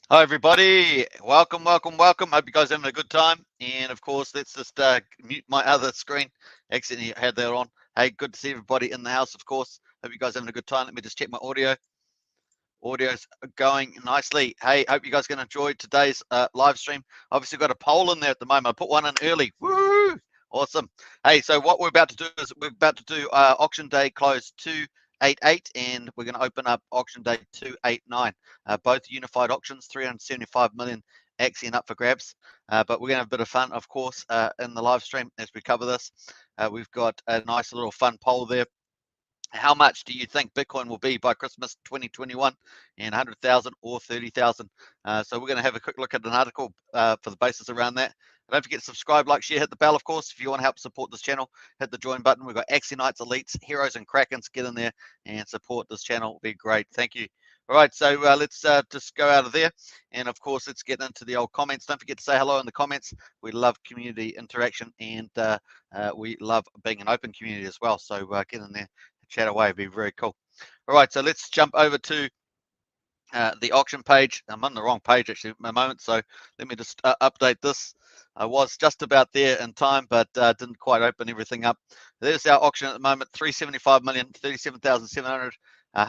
Hi everybody, welcome. Hope you guys are having a good time. And of course, let's just mute my other screen. Accidentally had that on. Hey, good to see everybody in the house. Of course, hope you guys are having a good time. Let me just check my audio. Audio's going nicely. Hey, hope you guys are going to enjoy today's live stream. Obviously, got a poll in there at the moment. I put one in early. Woo! Awesome. Hey, so what we're about to do is we're about to do auction day close 288, and we're going to open up auction day 289. Both unified auctions, 375 million Axion up for grabs. But we're going to have a bit of fun, of course, in the live stream as we cover this. We've got a nice little fun poll there. How much do you think Bitcoin will be by Christmas 2021? And 100,000 or 30,000? So we're going to have a quick look at an article for the basis around that. Don't forget to subscribe, like, share, hit the bell, of course. If you want to help support this channel, hit the join button. We've got Axionites, Elites, Heroes, and Krakens. Get in there and support this channel. It'll be great. Thank you. All right, so let's just go out of there. And of course, let's get into the old comments. Don't forget to say hello in the comments. We love community interaction, and we love being an open community as well. So get in there, chat away. It'd be very cool. All right, so let's jump over to the auction page. I'm on the wrong page actually at the moment, so let me just update this. I was just about there in time, but didn't quite open everything up. There's our auction at the moment, 375 million, 37,700.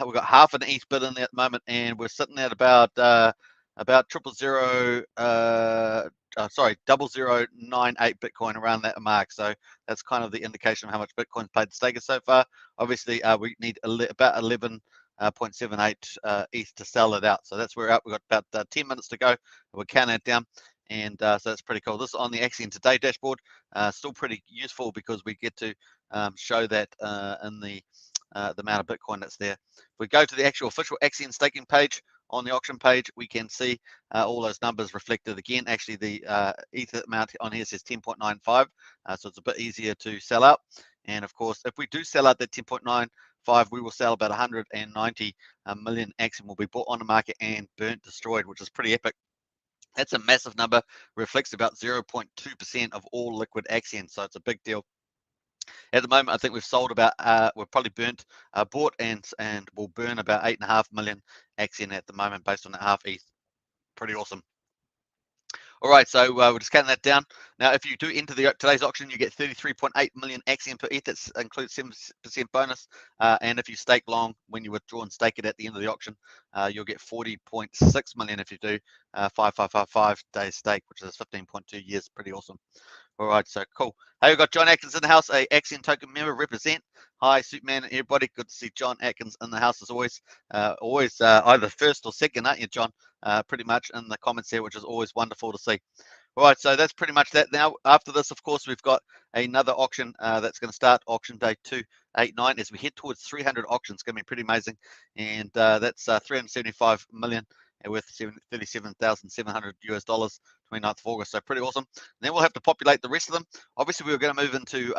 We've got half an ETH bid in there at the moment, and we're sitting at about 0098 Bitcoin, around that mark. So that's kind of the indication of how much Bitcoin's paid the stakers so far. Obviously, we need about 11.78 ETH to sell it out. So that's where we're at. We've got about 10 minutes to go. We're counting it down. And so that's pretty cool. This is on the Axion Today dashboard. Still pretty useful because we get to show that in the amount of Bitcoin that's there. If we go to the actual official Axion staking page, on the auction page, we can see all those numbers reflected again. Actually, the Ether amount on here says 10.95, so it's a bit easier to sell out. And of course, if we do sell out that 10.95, we will sell about 190 million Axion will be bought on the market and burnt, destroyed, which is pretty epic. That's a massive number, reflects about 0.2% of all liquid Axion, so it's a big deal. At the moment, I think we've sold about, we've probably bought and will burn about 8.5 million Axion at the moment based on that half ETH. Pretty awesome. All right, so we're just counting that down. Now, if you do enter today's auction, you get 33.8 million Axion per ETH. That includes 7% bonus. And if you stake long, when you withdraw and stake it at the end of the auction, you'll get 40.6 million if you do 5555 days stake, which is 15.2 years. Pretty awesome. All right, so cool. Hey, we've got John Atkins in the house, a Axion token member. Represent. Hi, Superman and everybody. Good to see John Atkins in the house as always. Always either first or second, aren't you, John? Pretty much in the comments here, which is always wonderful to see. All right, so that's pretty much that. Now, after this, of course, we've got another auction that's going to start, auction day 289, as we head towards 300 auctions. It's going to be pretty amazing. And that's 375 million worth 37,700 US dollars, 29th of August. So pretty awesome. And then we'll have to populate the rest of them. Obviously, we were going to move into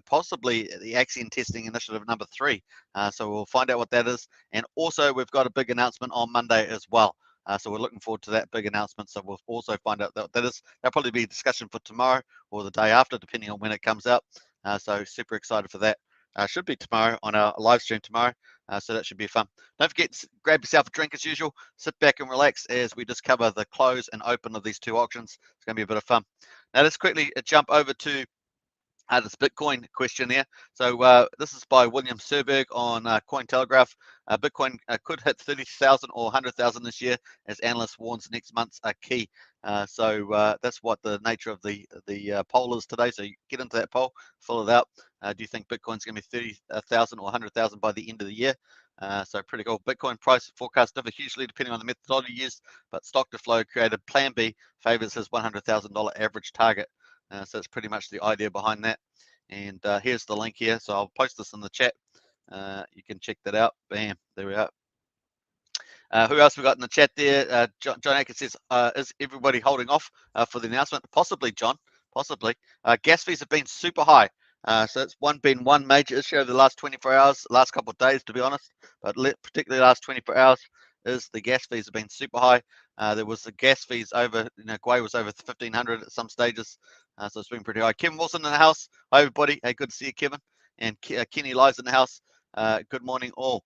possibly the Axion testing initiative number 3. So we'll find out what that is. And also, we've got a big announcement on Monday as well. So we're looking forward to that big announcement. So we'll also find out that is. That'll probably be a discussion for tomorrow or the day after, depending on when it comes out. So super excited for that. Should be tomorrow on our live stream tomorrow. So that should be fun. Don't forget to grab yourself a drink as usual. Sit back and relax as we just cover the close and open of these two auctions. It's going to be a bit of fun. Now let's quickly jump over to this Bitcoin question there. So this is by William Serberg on Cointelegraph. Bitcoin could hit 30,000 or 100,000 this year, as analysts warns next month's are key. So that's what the nature of the poll is today. So you get into that poll, fill it out. Do you think Bitcoin's going to be 30,000 or 100,000 by the end of the year? So pretty cool. Bitcoin price forecast differ hugely depending on the methodology used, but stock to flow created Plan B favors his $100,000 average target. So that's pretty much the idea behind that. And here's the link here. So I'll post this in the chat. You can check that out. Bam, there we are. Who else we got in the chat there? John Atkins says, is everybody holding off for the announcement? Possibly, John, possibly. Gas fees have been super high. So it's been one major issue over the last 24 hours, last couple of days, to be honest, but particularly the last 24 hours is the gas fees have been super high. There was the gas fees over, Gwei was over 1,500 at some stages. So it's been pretty high. Kevin Wilson in the house. Hi, everybody. Hey, good to see you, Kevin. And Kenny Lies in the house. Good morning, all.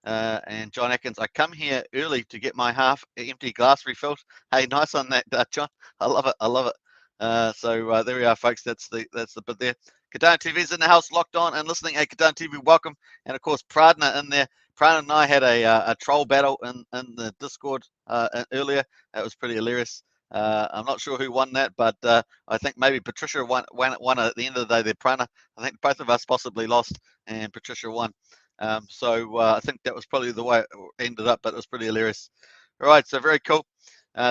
And John Atkins, I come here early to get my half empty glass refilled. Hey, nice on that, John. I love it. I love it. So there we are, folks. That's the bit there. Cardano TV's in the house, locked on and listening. Hey, Cardano TV, welcome. And of course, Pradna in there. Pradna and I had a troll battle in the Discord earlier. That was pretty hilarious. I'm not sure who won that, but I think maybe Patricia won at the end of the day there, Prana. I think both of us possibly lost and Patricia won. So I think that was probably the way it ended up, but it was pretty hilarious. All right, so very cool.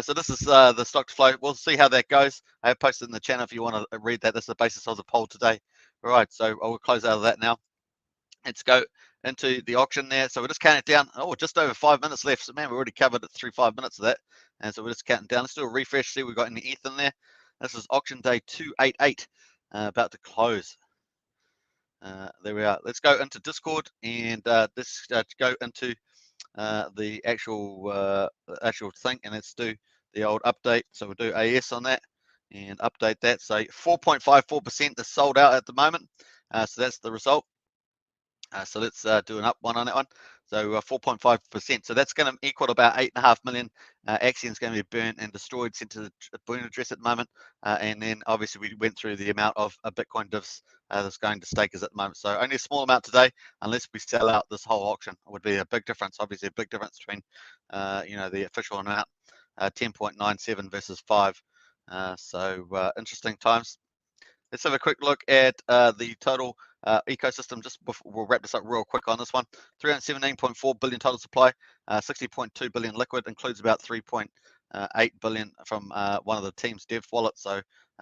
So this is the stock to flow. We'll see how that goes. I have posted in the channel if you want to read that. That's the basis of the poll today. All right, so I will close out of that now. Let's go into the auction there. So we're just counting it down. Oh, just over 5 minutes left. So man, we already covered it through 5 minutes of that. And so we're just counting down. Let's do a refresh. See we've got any ETH in there. This is auction day 288, about to close. There we are. Let's go into Discord and let's go into the actual thing, and let's do the old update. So we'll do AS on that and update that. So 4.54% is sold out at the moment. So that's the result. So let's do an up one on that one. So 4.5%. So that's going to equal about 8.5 million Axion's going to be burnt and destroyed, sent to the burn address at the moment. And then obviously we went through the amount of Bitcoin divs that's going to stakers at the moment. So only a small amount today, unless we sell out this whole auction. It would be a big difference. Obviously a big difference between the official amount, 10.97 versus 5. So interesting times. Let's have a quick look at the total ecosystem. Just before we'll wrap this up real quick on this one. 317.4 billion total supply, 60.2 billion liquid, includes about 3.8 billion from one of the team's dev wallets. So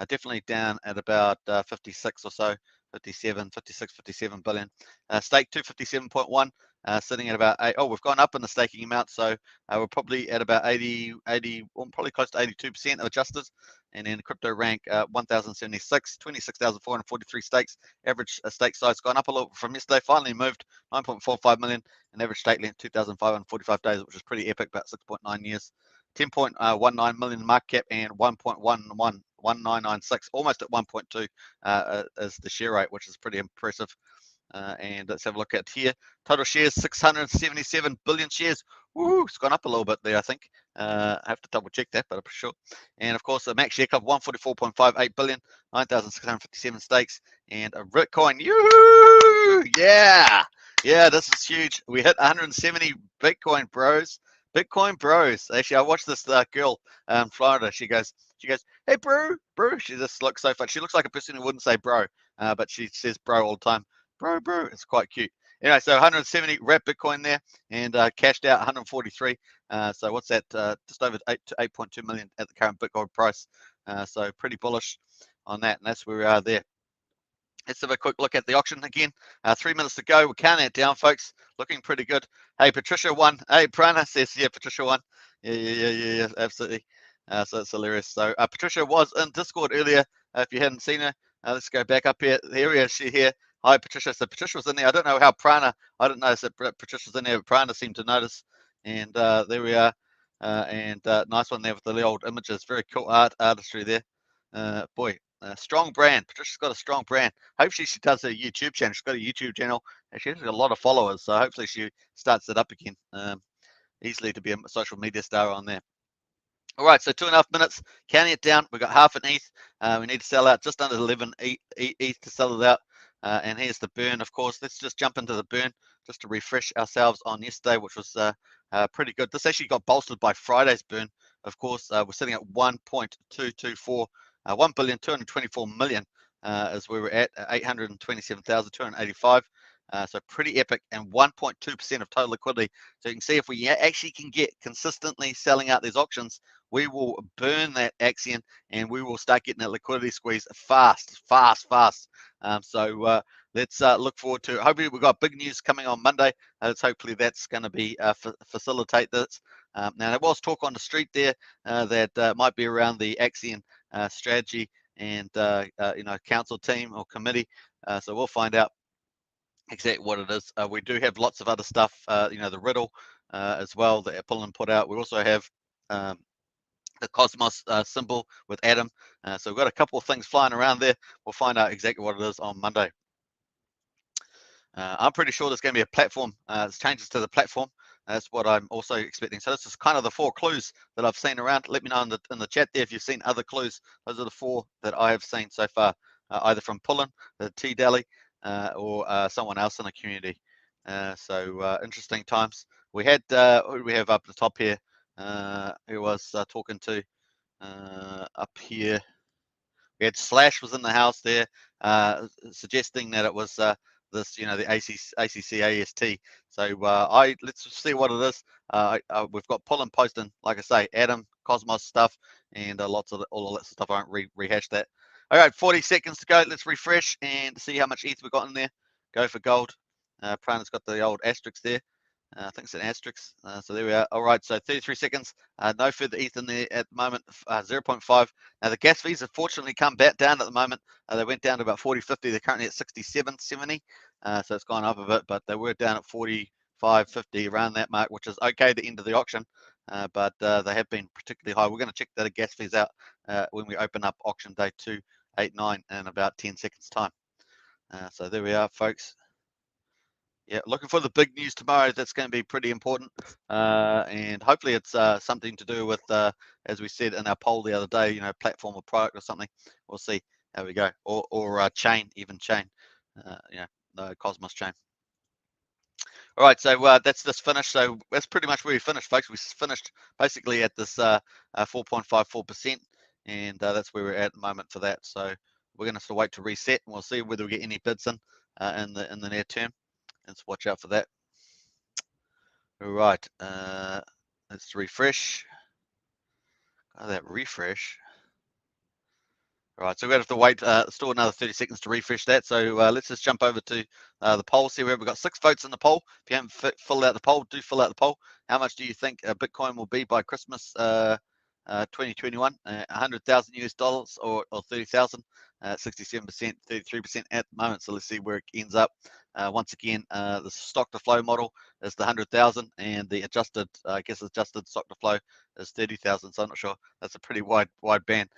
definitely down at about 56 or so, 57 billion. Stake 257.1. Sitting at about 8. Oh, we've gone up in the staking amount, so we're probably at about 80, probably close to 82% adjusted. And then crypto rank 1,076, 26,443 stakes. Average stake size gone up a little from yesterday. Finally moved 9.45 million, and average stake length 2,545 days, which is pretty epic, about 6.9 years. 10.19 million market cap and 1.1996, almost at 1.2 is the share rate, which is pretty impressive. And let's have a look at here. Total shares, 677 billion shares. Woo, it's gone up a little bit there, I think. I have to double check that, but I'm sure. And of course, the max share club, 144.58 billion, 9,657 stakes, and a Bitcoin. Yoo-hoo! Yeah, this is huge. We hit 170 Bitcoin bros. Bitcoin bros. Actually, I watched this girl in Florida. She goes, hey, bro. She just looks so fun. She looks like a person who wouldn't say bro, but she says bro all the time. Bro. It's quite cute. Anyway, so 170 wrapped Bitcoin there, and cashed out 143. So what's that? Just over 8.2 million at the current Bitcoin price. So pretty bullish on that, and that's where we are there. Let's have a quick look at the auction again. 3 minutes to go. We're counting it down, folks. Looking pretty good. Hey, Patricia won. Hey, Prana says, yeah, Patricia won. Yeah, absolutely. So it's hilarious. So Patricia was in Discord earlier. If you hadn't seen her, let's go back up here. Here is she here. Hi, Patricia. So Patricia was in there. I don't know how Prana, I didn't notice that Patricia's in there, but Prana seemed to notice. And there we are. And nice one there with the old images. Very cool artistry there. Boy, strong brand. Patricia's got a strong brand. Hopefully she does her YouTube channel. She's got a YouTube channel. And she's got a lot of followers. So hopefully she starts it up again. Easily to be a social media star on there. All right, so 2.5 minutes, counting it down. We've got half an ETH. We need to sell out just under 11 ETH to sell it out. And here's the burn, of course. Let's just jump into the burn just to refresh ourselves on yesterday, which was pretty good. This actually got bolstered by Friday's burn. Of course, we're sitting at 1.224, 1.224 billion is where we're at, 827,285. So pretty epic, and 1.2% of total liquidity. So you can see if we actually can get consistently selling out these auctions, we will burn that Axion and we will start getting that liquidity squeeze fast. So let's look forward to it. Hopefully we've got big news coming on Monday. Hopefully that's going to be facilitate this. Now there was talk on the street there that might be around the Axion strategy and council team or committee. So we'll find out exactly what it is. We do have lots of other stuff, the riddle as well that Pullen put out. We also have the Cosmos symbol with Adam. So we've got a couple of things flying around there. We'll find out exactly what it is on Monday. I'm pretty sure there's going to be a platform, changes to the platform. That's what I'm also expecting. So this is kind of the 4 clues that I've seen around. Let me know in the chat there if you've seen other clues. Those are the 4 that I have seen so far, either from Pullen, the T-Dally, or someone else in the community. So interesting times. We had, who do we have up the top here? Who was talking to up here? We had Slash was in the house there, suggesting that it was this, the ACC AST. So let's see what it is. We've got Pullen posting, like I say, Adam, Cosmos stuff, and lots of all that stuff. I won't rehash that. All right, 40 seconds to go. Let's refresh and see how much ETH we've got in there. Go for gold. Prana's got the old asterisk there. I think it's an asterisk. So there we are. All right, so 33 seconds. No further ETH in there at the moment. 0.5. Now the gas fees have fortunately come back down at the moment. They went down to about 40.50. They're currently at 67.70. So it's gone up a bit, but they were down at 45.50 around that mark, which is okay at the end of the auction. But they have been particularly high. We're going to check the gas fees out when we open up auction day 289 in about 10 seconds time. So there we are, folks. Yeah, looking for the big news tomorrow. That's going to be pretty important, and hopefully it's something to do with, as we said in our poll the other day, platform or product or something. We'll see how we go, or chain, even chain, the Cosmos chain. All right, so that's this finished. So that's pretty much where we finished, folks. We finished basically at this 4.54%, and that's where we're at the moment for that. So we're going to still wait to reset, and we'll see whether we get any bids in the near term. Let's watch out for that. All right, let's refresh. Oh, that refresh. All right, so we're going to have to wait still another 30 seconds to refresh that. So let's just jump over to the poll. See where we've got 6 votes in the poll. If you haven't filled out the poll, do fill out the poll. How much do you think Bitcoin will be by Christmas 2021? 100,000 US dollars or 30,000? 67%, 33% at the moment. So let's see where it ends up. Once again, the stock to flow model is the 100,000, and the adjusted stock to flow is 30,000. So I'm not sure. That's a pretty wide band,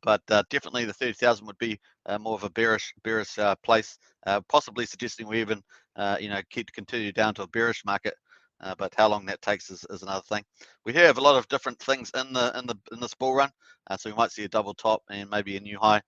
but definitely the 30,000 would be more of a bearish place, possibly suggesting we even continue down to a bearish market. But how long that takes is another thing. We do have a lot of different things in this bull run, so we might see a double top and maybe a new high.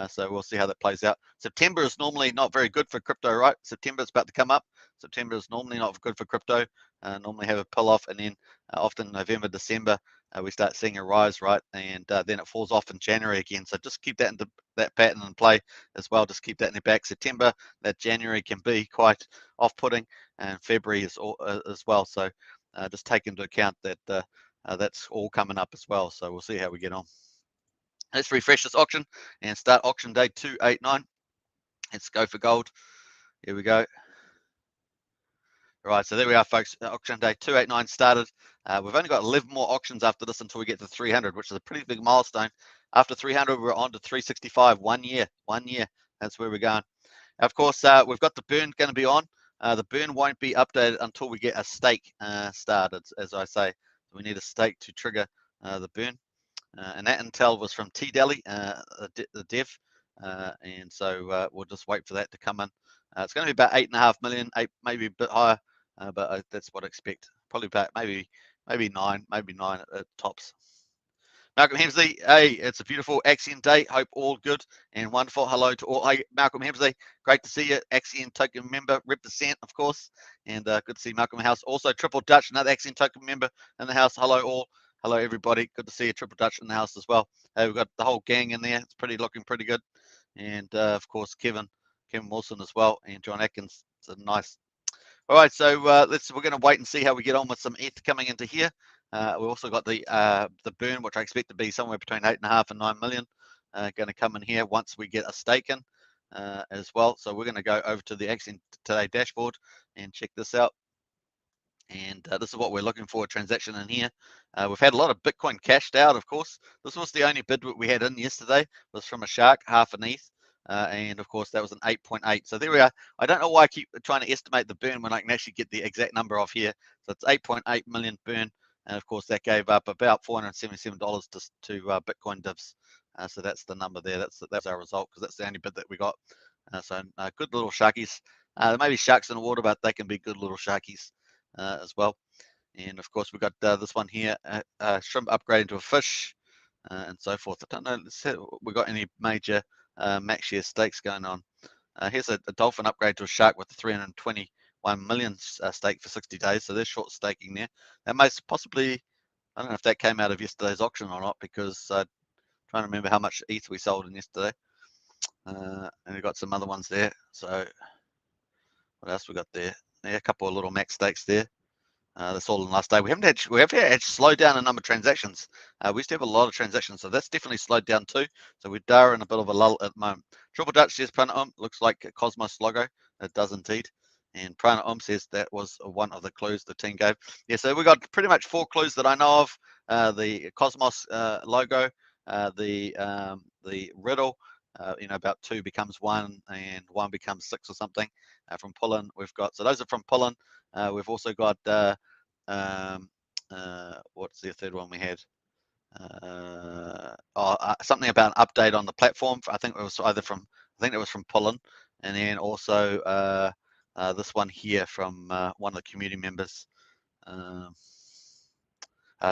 So we'll see how that plays out. September is normally not very good for crypto, right? September is about to come up. September is normally not good for crypto. Normally have a pull off, and then often November, December, we start seeing a rise, right? And then it falls off in January again. So just keep that into that pattern in play as well. Just keep that in the back. September, that January can be quite off-putting, and February is as well. So just take into account that that's all coming up as well. So we'll see how we get on. Let's refresh this auction and start auction day 289. Let's go for gold. Here we go. All right, so there we are, folks. Auction day 289 started. We've only got 11 more auctions after this until we get to 300, which is a pretty big milestone. After 300, we're on to 365. 1 year. That's where we're going. Of course, we've got the burn going to be on. The burn won't be updated until we get a stake started, as I say. We need a stake to trigger the burn. And that intel was from T-Dally, the dev. And so we'll just wait for that to come in. It's going to be about 8.5 million, maybe a bit higher, but that's what I expect. Probably about maybe 9 at tops. Malcolm Hemsley, hey, it's a beautiful Axion day. Hope all good and wonderful. Hello to all. Hey, Malcolm Hemsley, great to see you. Axion token member, represent, of course. And good to see Malcolm in the house. Also, Triple Dutch, another Axion token member in the house. Hello, all. Hello, everybody. Good to see you, Triple Dutch, in the house as well. We've got the whole gang in there. It's looking pretty good. And, of course, Kevin Wilson as well, and John Atkins. So nice. All right, so we're going to wait and see how we get on with some ETH coming into here. We also got the burn, which I expect to be somewhere between 8.5 and 9 million, going to come in here once we get a stake in as well. So we're going to go over to the Axion Today dashboard and check this out. And this is what we're looking for, a transaction in here. We've had a lot of Bitcoin cashed out, of course. This was the only bid we had in yesterday, was from a shark, half an ETH. And of course, that was an 8.8. So there we are. I don't know why I keep trying to estimate the burn when I can actually get the exact number off here. So it's 8.8 million burn. And of course, that gave up about $477 to Bitcoin divs. So that's the number there. That's our result, because that's the only bid that we got. So good little sharkies. There may be sharks in the water, but they can be good little sharkies as well. And of course, we've got this one here, shrimp upgrade into a fish, and so forth. I don't know if we've got any major max share stakes going on. Here's a dolphin upgrade to a shark with a 321 million stake for 60 days. So they're short staking there. That may possibly, I don't know if that came out of yesterday's auction or not, because I'm trying to remember how much ETH we sold in yesterday. And we've got some other ones there. So what else we got there? Yeah, a couple of little max stakes there. That's all in the last day. We have had slowed down a number of transactions. We used to have a lot of transactions, so that's definitely slowed down too. So we are in a bit of a lull at the moment. Triple Dutch says Prana looks like a Cosmos logo. It does indeed. And Prana says that was one of the clues the team gave. Yeah, so we got pretty much 4 clues that I know of. The Cosmos logo, the riddle, about 2 becomes 1 and 1 becomes 6 or something from Pullen. We've got, so those are from Pullen. We've also got what's the third one we had? Something about an update on the platform. I think it was from Pullen, and then also this one here from one of the community members,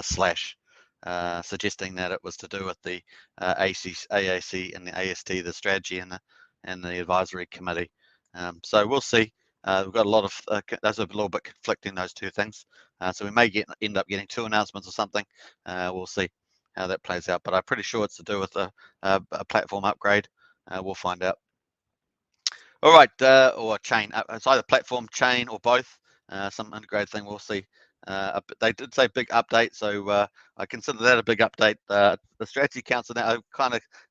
Slash, suggesting that it was to do with the AAC and the AST, the strategy and the advisory committee. So we'll see. We've got a lot of those are a little bit conflicting, those 2 things. So we may end up getting 2 announcements or something. We'll see how that plays out. But I'm pretty sure it's to do with a platform upgrade. We'll find out. All right, or chain. It's either platform, chain, or both. Some integrated thing. We'll see. They did say big update, so I consider that a big update. The strategy council now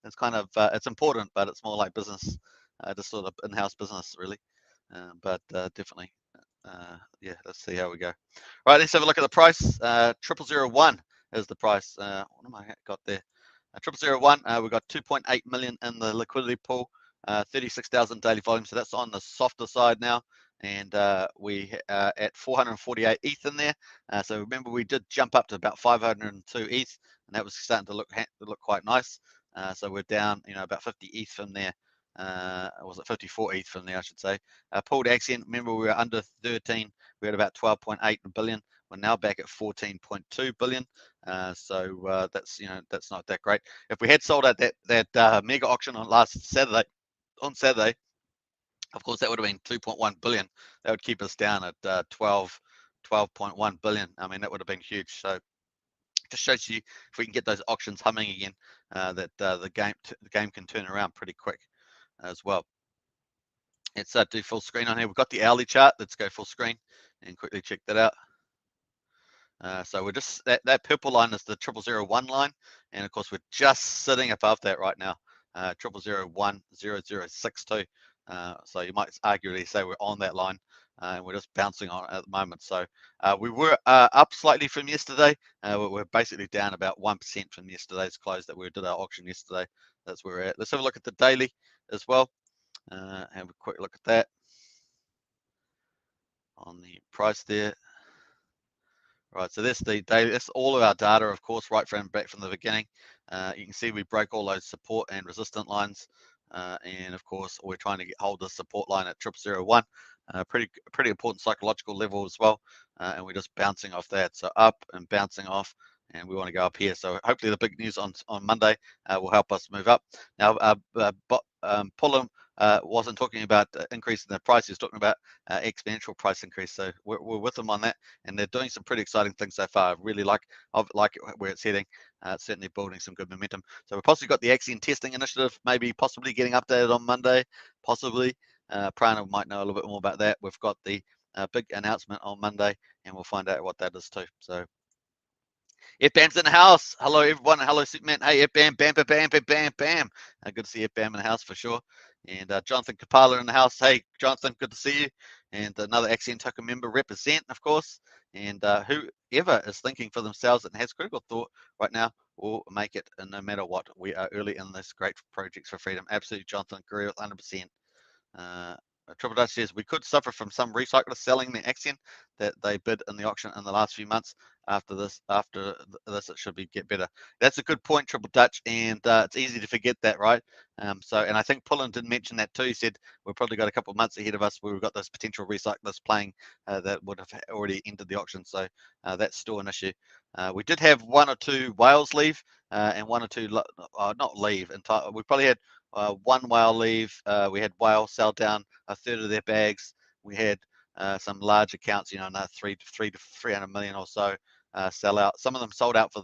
it's important, but it's more like business, just sort of in-house business really. But definitely, yeah. Let's see how we go. Right, let's have a look at the price. 0001 is the price. What am I got there? 0001. We've got 2.8 million in the liquidity pool. 36,000 daily volume, so that's on the softer side now, and we at 448 ETH in there. So remember, we did jump up to about 502 ETH, and that was starting to look quite nice. So we're down, about 50 ETH from there. Was it 54 ETH from there, I should say. Pooled Axion, remember we were under 13. We had about 12.8 billion. We're now back at 14.2 billion. So that's that's not that great. If we had sold out that mega auction on Saturday, of course, that would have been 2.1 billion. That would keep us down at 12.1 billion. I mean, that would have been huge. So just shows you if we can get those auctions humming again, that the game can turn around pretty quick as well. Let's do full screen on here. We've got the hourly chart. Let's go full screen and quickly check that out. So we're just that purple line is the 0001 line, and of course we're just sitting above that right now. 00010062. So you might arguably say we're on that line, and we're just bouncing on it at the moment. So we were up slightly from yesterday. We're basically down about 1% from yesterday's close that we did our auction yesterday. That's where we're at. Let's have a look at the daily as well. Have a quick look at that on the price there. Right, so that's the daily. That's all of our data, of course, right back from the beginning. You can see we broke all those support and resistant lines, and of course, we're trying to hold the support line at 0001. Pretty important psychological level as well, and we're just bouncing off that. So up and bouncing off, and we want to go up here. So hopefully, the big news on Monday will help us move up. Now, Pullum wasn't talking about increasing the price. He was talking about exponential price increase. So we're with them on that, and they're doing some pretty exciting things so far. I really like where it's heading. It's certainly building some good momentum. So we've possibly got the Axion testing initiative, possibly getting updated on Monday, possibly. Prana might know a little bit more about that. We've got the big announcement on Monday, and we'll find out what that is too. So FBAM's in the house. Hello, everyone. Hello, Superman. Hey, FBAM, bam, bam, bam, bam, bam, bam. Good to see FBAM in the house for sure. And Jonathan Kapala in the house. Hey, Jonathan, good to see you. And another Axion token member, represent, of course. And whoever is thinking for themselves and has critical thought right now will make it, and no matter what. We are early in this great projects for freedom. Absolutely, Jonathan, agree with 100%. Triple Dutch says we could suffer from some recyclers selling the Axion that they bid in the auction in the last few months. After this, it should get better. That's a good point, Triple Dutch, and it's easy to forget that, right? And I think Pullen did mention that too. He said we've probably got a couple of months ahead of us where we've got those potential recyclers playing that would have already entered the auction. So that's still an issue. We did have one or two whales leave and one or two not leave. We probably had one whale leave. We had whale sell down a third of their bags. We had some large accounts, you know, another 3 to 300 million or so sell out. Some of them sold out for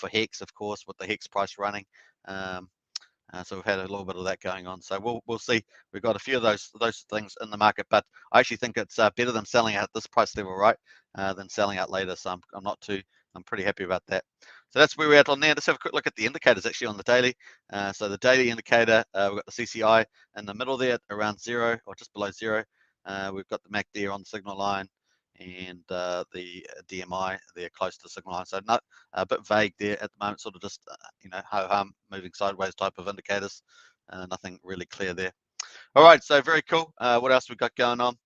Hex, of course, with the Hex price running. So we've had a little bit of that going on. So we'll see. We've got a few of those things in the market, but I actually think it's better than selling out at this price level, right, than selling out later. So I'm pretty happy about that. So that's where we're at on there. Let's have a quick look at the indicators actually on the daily. So the daily indicator, we've got the CCI in the middle there around 0 or just below 0. We've got the MACD on the signal line and the DMI there close to the signal line. So not a bit vague there at the moment, sort of just ho-hum, moving sideways type of indicators. Nothing really clear there. All right, so very cool. What else we got going on?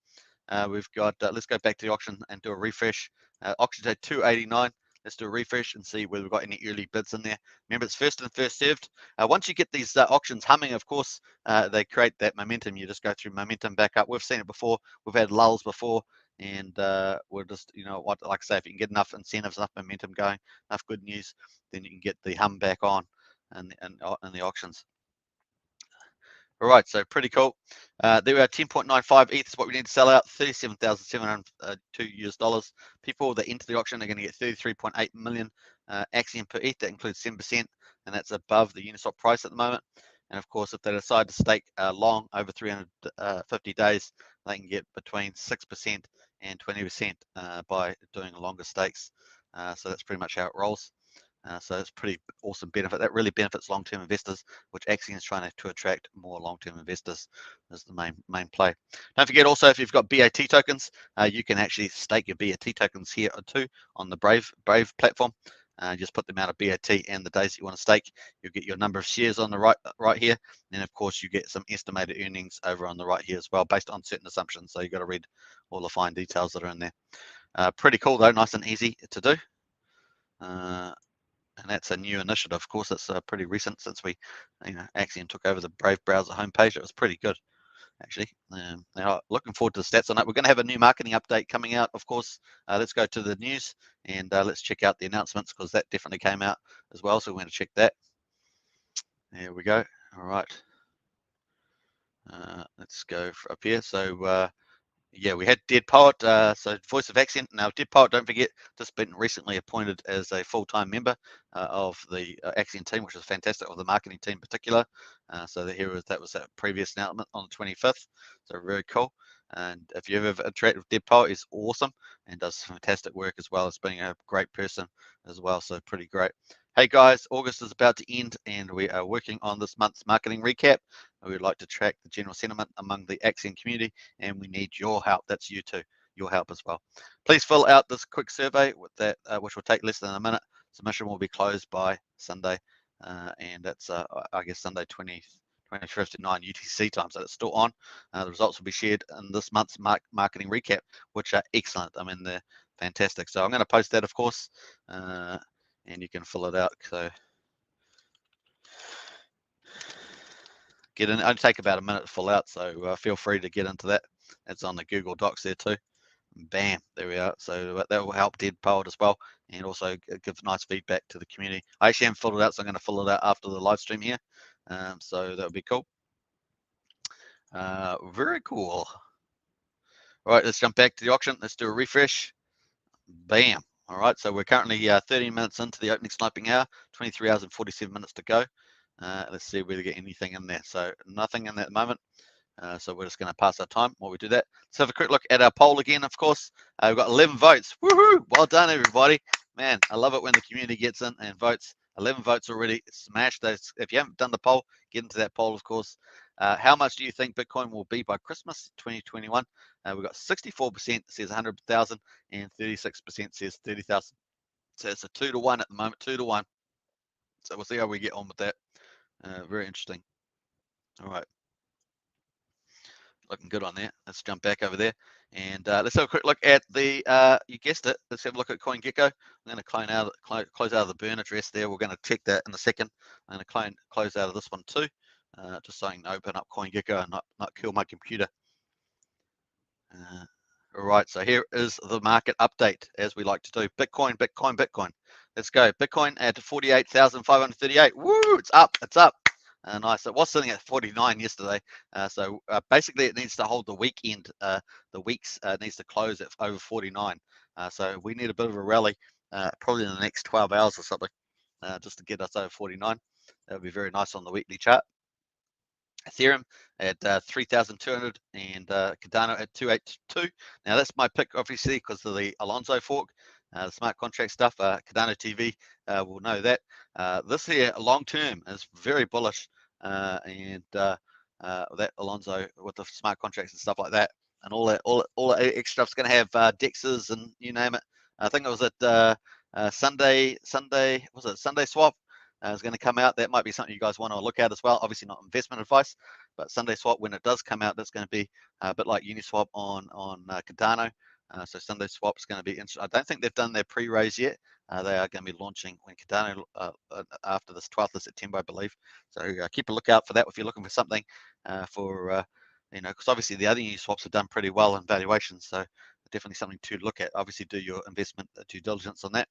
We've got, let's go back to the auction and do a refresh. Auction day 289. Let's do a refresh and see whether we've got any early bids in there. Remember, it's first and first served. Once you get these auctions humming, of course, they create that momentum. You just go through momentum back up. We've seen it before. We've had lulls before. And we're just, like I say, if you can get enough incentives, enough momentum going, enough good news, then you can get the hum back on in the auctions. All right, so pretty cool. There we are, 10.95 ETH is what we need to sell out, $37,702. People that enter the auction are going to get 33.8 million Axion per ETH. That includes 7%, and that's above the Uniswap price at the moment. And of course, if they decide to stake long over 350 days, they can get between 6% and 20% by doing longer stakes. So that's pretty much how it rolls. So it's pretty awesome benefit. That really benefits long-term investors, which Axion is trying to attract more long-term investors as the main play. Don't forget also, if you've got BAT tokens, you can actually stake your BAT tokens here too on the Brave platform. Just put the amount of BAT and the days that you want to stake. You'll get your number of shares on the right here, and of course you get some estimated earnings over on the right here as well, based on certain assumptions. So you've got to read all the fine details that are in there. Pretty cool though, nice and easy to do. And that's a new initiative. Of course, it's pretty recent since Axion took over the Brave browser homepage. It was pretty good, actually. Now, looking forward to the stats on that. We're going to have a new marketing update coming out, of course. Let's go to the news and let's check out the announcements, because that definitely came out as well. So we're going to check that. There we go. All right. Let's go up here. So yeah, we had Dead Poet, so Voice of Axion. Now, Dead Poet, don't forget, just been recently appointed as a full-time member of the Axion team, which is fantastic, of the marketing team in particular. So that was that previous announcement on the 25th. So very cool. And if you've ever interacted with Dead Poet, he's awesome and does fantastic work, as well as being a great person as well. So pretty great. Hey guys, August is about to end and we are working on this month's marketing recap. We'd like to track the general sentiment among the Axion community, and we need your help. That's you too, your help as well. Please fill out this quick survey with that, which will take less than a minute. Submission will be closed by Sunday, and that's I guess Sunday 21st at 9 UTC time, so it's still on. The results will be shared in this month's marketing recap, which are excellent. I mean, they're fantastic. So I'm going to post that, of course, and you can fill it out. So get in. It'll take about a minute to fill out, so feel free to get into that. It's on the Google Docs there too. Bam, there we are. So that will help Dead Poet as well, and also give nice feedback to the community. I actually haven't filled it out, so I'm going to fill it out after the live stream here. So that'll be cool. Very cool. All right, let's jump back to the auction. Let's do a refresh. Bam. All right, so we're currently 13 minutes into the opening sniping hour, 23 hours and 47 minutes to go. Let's see if we get anything in there. So nothing in there at the moment. So we're just going to pass our time while we do that. Let's have a quick look at our poll again, of course. We've got 11 votes. Woohoo! Well done, everybody. Man, I love it when the community gets in and votes. 11 votes already. Smash those. If you haven't done the poll, get into that poll, of course. How much do you think Bitcoin will be by Christmas 2021? We've got 64% says 100,000 and 36% says 30,000. So it's a 2-to-1 at the moment, 2-to-1. So we'll see how we get on with that. Very interesting. All right. looking good on there. Let's jump back over there and let's have a quick look at the, you guessed it, let's have a look at CoinGecko. I'm going to close out of the burn address there. We're going to check that in a second. I'm going to close out of this one too, just so I can open up CoinGecko and not kill my computer. All right, so here is the market update, as we like to do. Bitcoin, Bitcoin, Bitcoin. Let's go. Bitcoin at 48,538. Woo, it's up, it's up. Nice. It was sitting at 49 yesterday. So basically, it needs to hold the weekend. The weeks needs to close at over 49. So we need a bit of a rally, probably in the next 12 hours or something, just to get us over 49. That would be very nice on the weekly chart. Ethereum at 3,200 and Cardano at 282. Now that's my pick, obviously, because of the Alonso fork, the smart contract stuff. Cardano TV will know that. This here, long term, is very bullish, and that Alonso with the smart contracts and stuff like that, and all the extra stuff's going to have dexes and you name it. I think it was at Sunday Swap. Is going to come out. That might be something you guys want to look at as well. Obviously not investment advice, but Sunday Swap, when it does come out, that's going to be a bit like Uniswap on Cardano. So Sunday Swap is going to be interesting. I don't think they've done their pre-raise yet. They are going to be launching when Cardano after this 12th of September, I believe. So keep a lookout for that if you're looking for something for because obviously the other Uniswaps have done pretty well in valuations. So definitely something to look at. Obviously do your investment due diligence on that.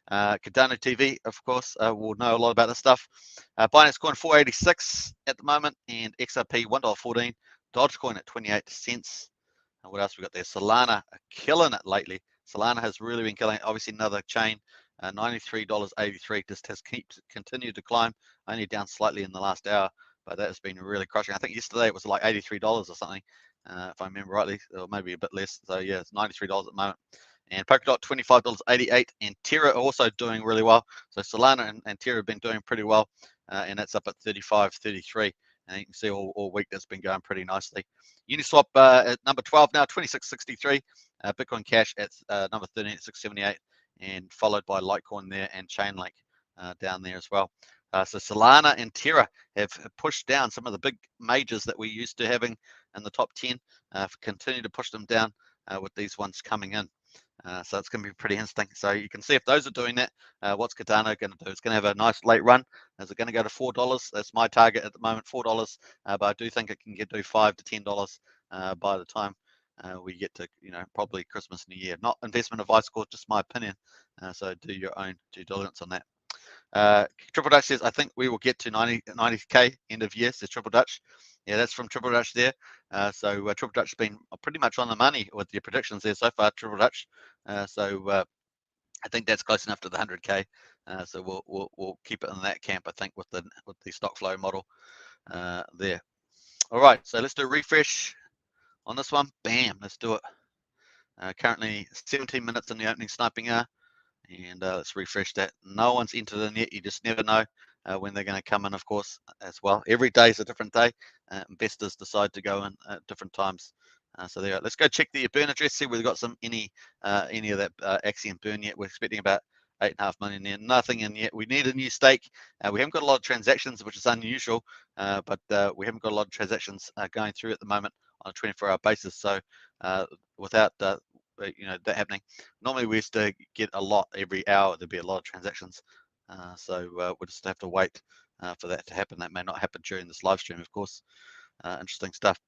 Cardano TV, of course, will know a lot about this stuff. Binance Coin 486 at the moment, and XRP $1.14. Dogecoin at 28 cents. And what else we got there? Solana killing it lately. Solana has really been killing it. Obviously, another chain, $93.83. Just has continued to climb. Only down slightly in the last hour, but that has been really crushing. I think yesterday it was like $83 or something, if I remember rightly, or maybe a bit less. So yeah, it's $93 at the moment. And Polkadot $25.88, and Terra also doing really well. So Solana and Terra have been doing pretty well, and that's up at 35.33. And you can see all week that's been going pretty nicely. Uniswap at number 12 now, 26.63. Bitcoin Cash at number 13 at 6.78, and followed by Litecoin there and Chainlink down there as well. So Solana and Terra have pushed down some of the big majors that we used to having in the top 10. Continue to push them down with these ones coming in. So it's going to be pretty interesting. So you can see if those are doing that, what's Cardano going to do? It's going to have a nice late run. Is it going to go to $4? That's my target at the moment, $4. But I do think it can get to $5 to $10 by the time we get to, probably Christmas, New Year. Not investment advice, of course, just my opinion. So do your own due diligence on that. Triple Dutch says, I think we will get to 90K end of year, says Triple Dutch. Yeah, that's from Triple Dutch there. So Triple Dutch has been pretty much on the money with your predictions there so far, Triple Dutch. So I think that's close enough to the 100K. So we'll keep it in that camp, I think, with the stock flow model there. All right, so let's do a refresh on this one. Bam, let's do it. Currently 17 minutes in the opening sniping hour. And let's refresh that. No one's entered in yet. You just never know when they're going to come in, of course, as well. Every day is a different day. Investors decide to go in at different times. So there. Let's go check the burn address. See if we've got any of that Axion burn yet. We're expecting about 8.5 million there. Nothing in yet. We need a new stake. We haven't got a lot of transactions, which is unusual, but we haven't got a lot of transactions going through at the moment on a 24-hour basis. So without that happening, normally we used to get a lot every hour. There'd be a lot of transactions. So we'll just have to wait for that to happen. That may not happen during this live stream, of course. Interesting stuff.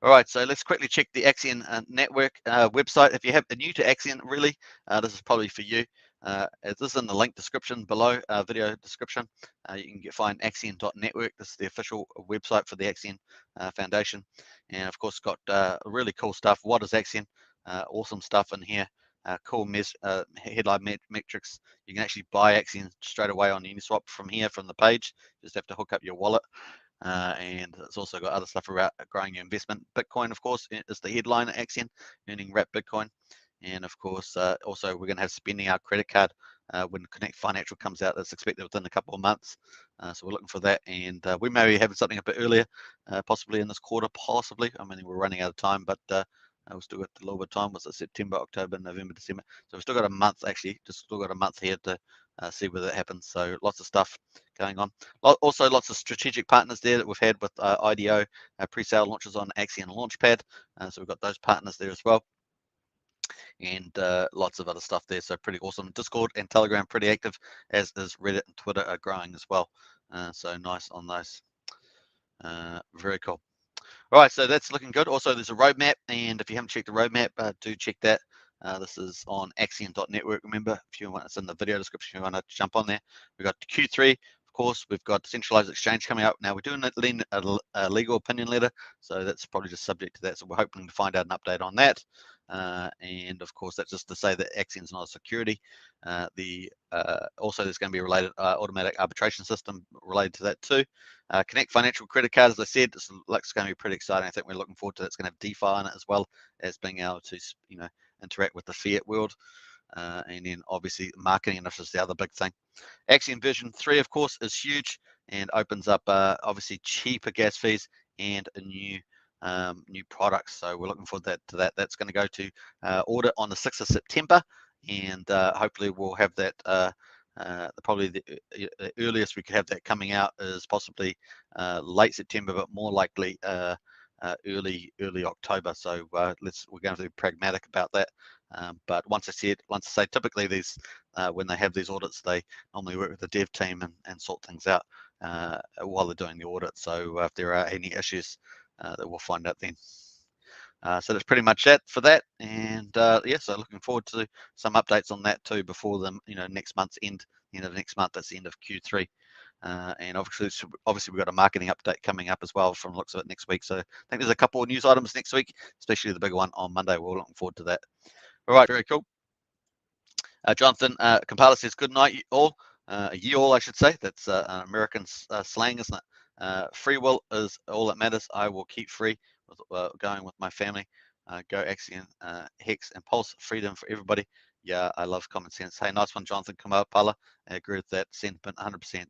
All right, so let's quickly check the Axion network website. If you're new to Axion, really, this is probably for you. This is in the link description below, video description. You can find Axion.network. This is the official website for the Axion Foundation. And of course, got really cool stuff. What is Axion? Awesome stuff in here. Cool headline metrics. You can actually buy Axion straight away on Uniswap from here, from the page. Just have to hook up your wallet. And it's also got other stuff about growing your investment. Bitcoin, of course, is the headline at Axion, earning wrapped Bitcoin. And of course, also we're going to have spending our credit card when Connect Financial comes out. That's expected within a couple of months. So we're looking for that. And we may be having something a bit earlier, possibly in this quarter, possibly. I mean, we're running out of time, but we've still got a little bit of time. Was it September, October, November, December? So we've still got a month, actually. Just still got a month here to see where that happens. So lots of stuff going on. Also lots of strategic partners there that we've had with IDO pre-sale launches on Axion Launchpad. So we've got those partners there as well. And lots of other stuff there. So pretty awesome. Discord and Telegram pretty active, as is Reddit and Twitter are growing as well. So nice on those. Very cool. All right, so that's looking good. Also, there's a roadmap, and if you haven't checked the roadmap, do check that. This is on Axion.network. Remember, if you want, it's in the video description. If you want to jump on there, we've got Q3. Of course, we've got centralized exchange coming up. Now we're doing a legal opinion letter, so that's probably just subject to that. So we're hoping to find out an update on that. And of course, that's just to say that Axion's not a security. Also, there's going to be a related automatic arbitration system related to that too. Connect Financial Credit Card, as I said, this looks going to be pretty exciting. I think we're looking forward to it. It's going to have DeFi on it as well as being able to, interact with the fiat world. And then obviously marketing initiatives is the other big thing. Axion version 3, of course, is huge and opens up obviously cheaper gas fees and a new products. So we're looking forward to that. That's going to go to audit on the 6th of September, and hopefully we'll have that. Probably the earliest we could have that coming out is possibly late September, but more likely early October. So we're going to be pragmatic about that. But once I say typically these when they have these audits, they normally work with the dev team and sort things out while they're doing the audit. So if there are any issues, that we'll find out then. So that's pretty much that for that, and yeah, so looking forward to some updates on that too before the next month's end. Next month, that's the end of Q3, and obviously we've got a marketing update coming up as well from the looks of it next week. So I think there's a couple of news items next week, especially the big one on Monday. We're looking forward to that. All right, very cool. Jonathan Kampala says good night all, ye all I should say. That's an American slang, isn't it? Free will is all that matters. I will keep free with going with my family. Go Axion, Hex and Pulse, freedom for everybody. Yeah, I love common sense. Hey, nice one, Jonathan Kampala. I agree with that sentiment 100%.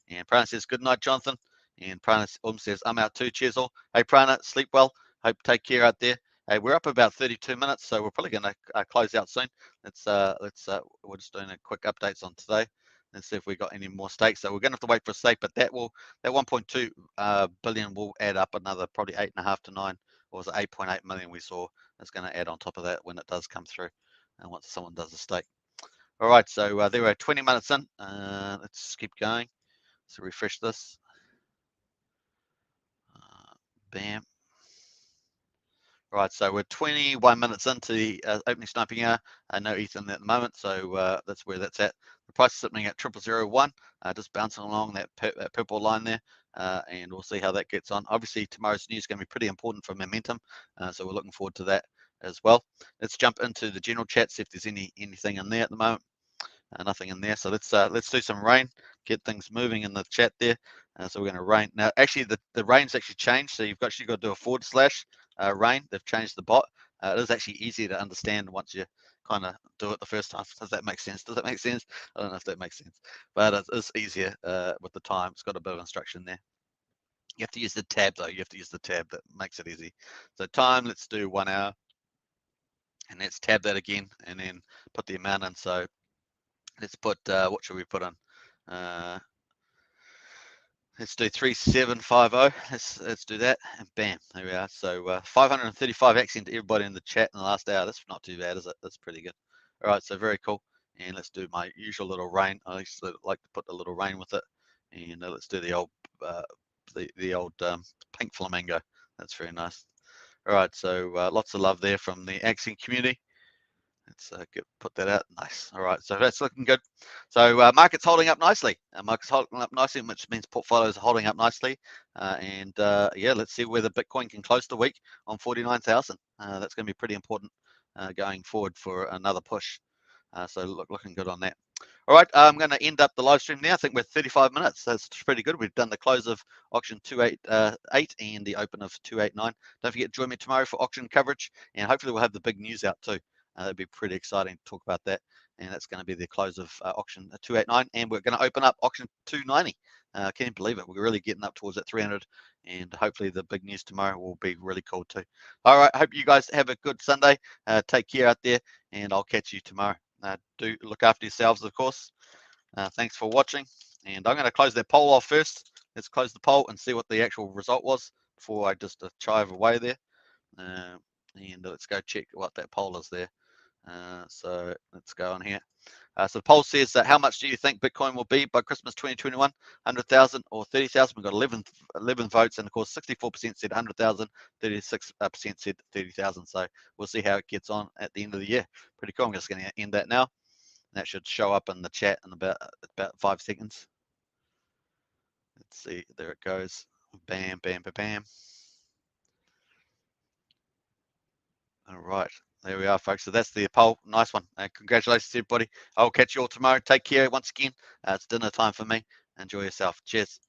And Prana says good night, Jonathan. And Prana says I'm out too. Cheers all. Hey Prana, sleep well. Hope take care out there. Hey, we're up about 32 minutes, so we're probably going to close out soon. We're just doing a quick updates on today. Let's see if we got any more stakes. So we're going to have to wait for a stake, but that 1.2 billion will add up another probably 8.5 to 9, or was it 8.8 million we saw? That's going to add on top of that when it does come through, and once someone does a stake. All right, so there we're 20 minutes in. Let's keep going. So refresh this. Bam. Right, so we're 21 minutes into the opening sniping hour. No Ethan at the moment, so that's where that's at. The price is sitting at 0001, just bouncing along that purple line there, and we'll see how that gets on. Obviously, tomorrow's news is going to be pretty important for momentum, so we're looking forward to that as well. Let's jump into the general chat, see if there's anything in there at the moment. Nothing in there, so let's do some rain, get things moving in the chat there. So we're going to rain now. Actually, the rain's actually changed, so you've actually got to do a / rain. They've changed the bot. It is actually easier to understand once you kind of do it the first time. Does that make sense? Does that make sense? I don't know if that makes sense, but it is easier with the time. It's got a bit of instruction there. You have to use the tab though. You have to use the tab that makes it easy. So time, let's do 1 hour, and let's tab that again, and then put the amount in. So let's put, what should we put in? Let's do 3750. Let's do that, and bam, there we are. So 535 Axion to everybody in the chat in the last hour. That's not too bad, is it? That's pretty good. All right, so very cool. And let's do my usual little rain. I used to like to put a little rain with it, and let's do the old pink flamingo. That's very nice. All right, so lots of love there from the Axion community. Let's put that out. Nice. All right, so that's looking good. So market's holding up nicely. Market's holding up nicely, which means portfolios are holding up nicely. Yeah, let's see whether Bitcoin can close the week on 49,000. That's going to be pretty important going forward for another push. So looking good on that. All right, I'm going to end up the live stream now. I think we're 35 minutes. That's pretty good. We've done the close of auction 288 and the open of 289. Don't forget to join me tomorrow for auction coverage, and hopefully we'll have the big news out too. That'd be pretty exciting to talk about that, and that's going to be the close of auction 289, and we're going to open up auction 290. Can't believe it. We're really getting up towards that 300, and hopefully the big news tomorrow will be really cool too. All right, hope you guys have a good Sunday. Take care out there, and I'll catch you tomorrow. Do look after yourselves, of course. Thanks for watching, and I'm going to close that poll off first. Let's close the poll and see what the actual result was before I just chive away there. And let's go check what that poll is there. So let's go on here. So the poll says that how much do you think Bitcoin will be by Christmas 2021? 100,000 or 30,000? We've got 11 votes, and of course 64% said 100,000, 36% said 30,000. So we'll see how it gets on at the end of the year. Pretty cool. I'm just going to end that now. That should show up in the chat in about 5 seconds. Let's see. There it goes. Bam, bam, bam, bam. All right. There we are, folks. So that's the poll. Nice one. Congratulations, everybody. I'll catch you all tomorrow. Take care once again. It's dinner time for me. Enjoy yourself. Cheers.